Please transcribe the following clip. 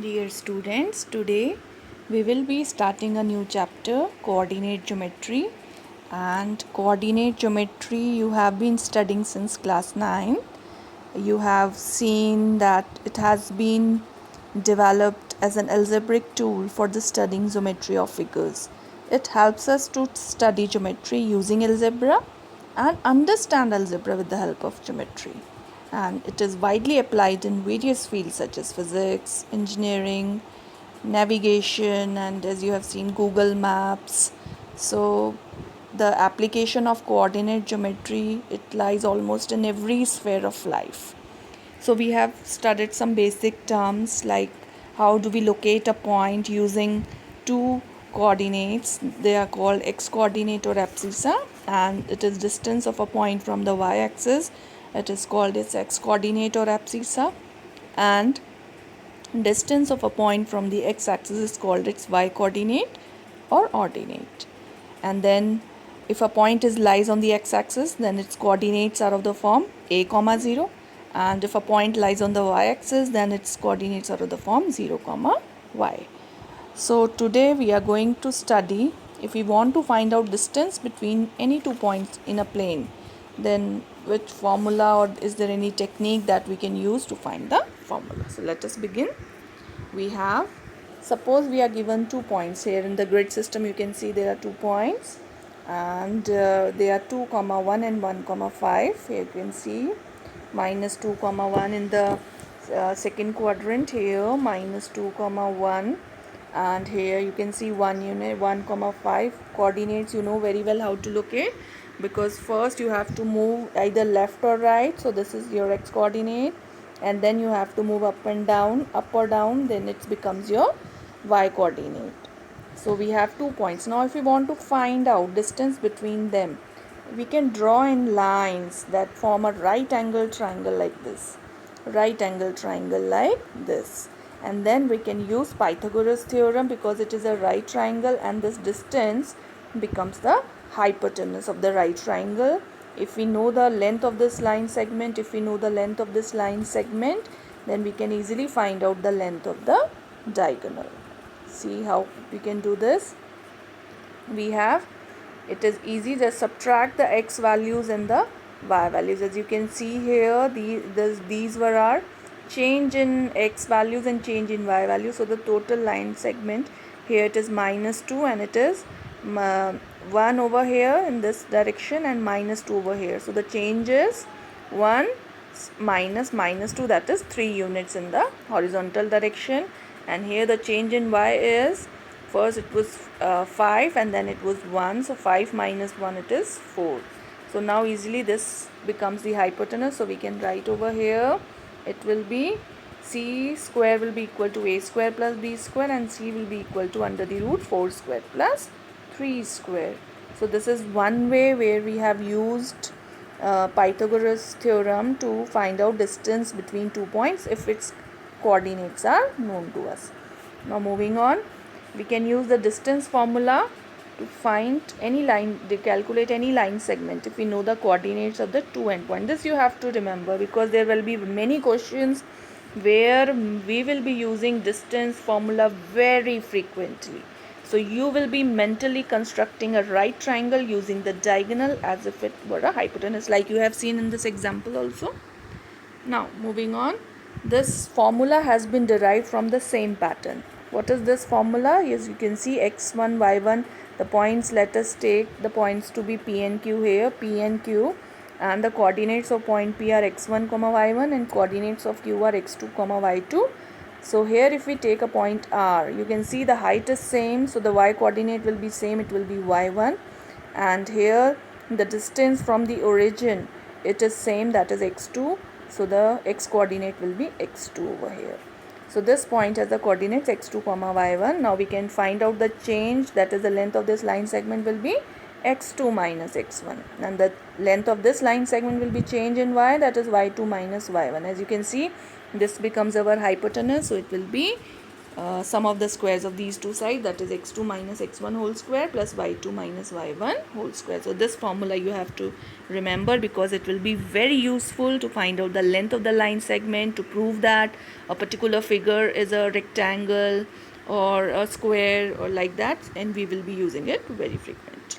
Dear students, today we will be starting a new chapter, coordinate geometry. And coordinate geometry you have been studying since class 9. You have seen that it has been developed as an algebraic tool for the studying geometry of figures. It helps us to study geometry using algebra and understand algebra with the help of geometry. And it is widely applied in various fields such as physics, engineering, navigation, and as you have seen, Google Maps. So the application of coordinate geometry, it lies almost in every sphere of life. So we have studied some basic terms like how do we locate a point using two coordinates. They are called x coordinate or abscissa, and it is distance of a point from the y axis. It is called its x coordinate or abscissa, and distance of a point from the x axis is called its y coordinate or ordinate. And then if a point lies on the x axis, then its coordinates are of the form a comma 0, and if a point lies on the y axis, then its coordinates are of the form 0 comma y. So today we are going to study, if we want to find out distance between any two points in a plane, then which formula, or is there any technique that we can use to find the formula. So let us begin. We have, suppose we are given 2 points here in the grid system. You can see there are 2 points, and they are 2 comma 1 and 1 comma 5. Here you can see minus 2 comma 1 in the second quadrant, here minus 2 comma 1, and here you can see 1 unit 1 comma 5. Coordinates you know very well how to locate, because first you have to move either left or right. So this is your x coordinate, and then you have to move up and down, up or down, then it becomes your y coordinate. So we have 2 points. Now if we want to find out distance between them, we can draw in lines that form a right angle triangle like this, right angle triangle like this, and then we can use Pythagoras theorem, because it is a right triangle and this distance becomes the hypotenuse of the right triangle. If we know the length of this line segment, then we can easily find out the length of the diagonal. See how we can do this. We have, it is easy, just subtract the x values and the y values. As you can see here, these were our change in x values and change in y values. So the total line segment here, it is minus 2, and it is 1 over here in this direction and minus 2 over here. So the change is 1 minus minus 2, that is 3 units in the horizontal direction. And here the change in y is, first it was 5 and then it was 1. So 5 minus 1, it is 4. So now easily this becomes the hypotenuse. So we can write over here, it will be c square will be equal to a square plus b square, and c will be equal to under the root 4 square plus 3 square. So this is one way where we have used Pythagoras theorem to find out distance between 2 points if its coordinates are known to us. Now moving on, we can use the distance formula to find any line, to calculate any line segment if we know the coordinates of the two endpoints. This you have to remember, because there will be many questions where we will be using distance formula very frequently. So you will be mentally constructing a right triangle using the diagonal as if it were a hypotenuse, like you have seen in this example also. Now moving on, this formula has been derived from the same pattern. What is this formula? As you can see, x1, y1, the points, let us take the points to be p and q here, p and q, and the coordinates of point p are x1 comma y1 and coordinates of q are x2 comma y2. So here if we take a point r, you can see the height is same, so the y coordinate will be same, it will be y1, and here the distance from the origin, it is same, that is x2, so the x coordinate will be x2 over here. So this point has the coordinates x2 comma y1. Now we can find out the change, that is the length of this line segment will be x2 minus x1, and the length of this line segment will be change in y, that is y2 minus y1. As you can see, this becomes our hypotenuse, so it will be sum of the squares of these two sides, that is x2 minus x1 whole square plus y2 minus y1 whole square. So this formula you have to remember, because it will be very useful to find out the length of the line segment, to prove that a particular figure is a rectangle or a square or like that, and we will be using it very frequent.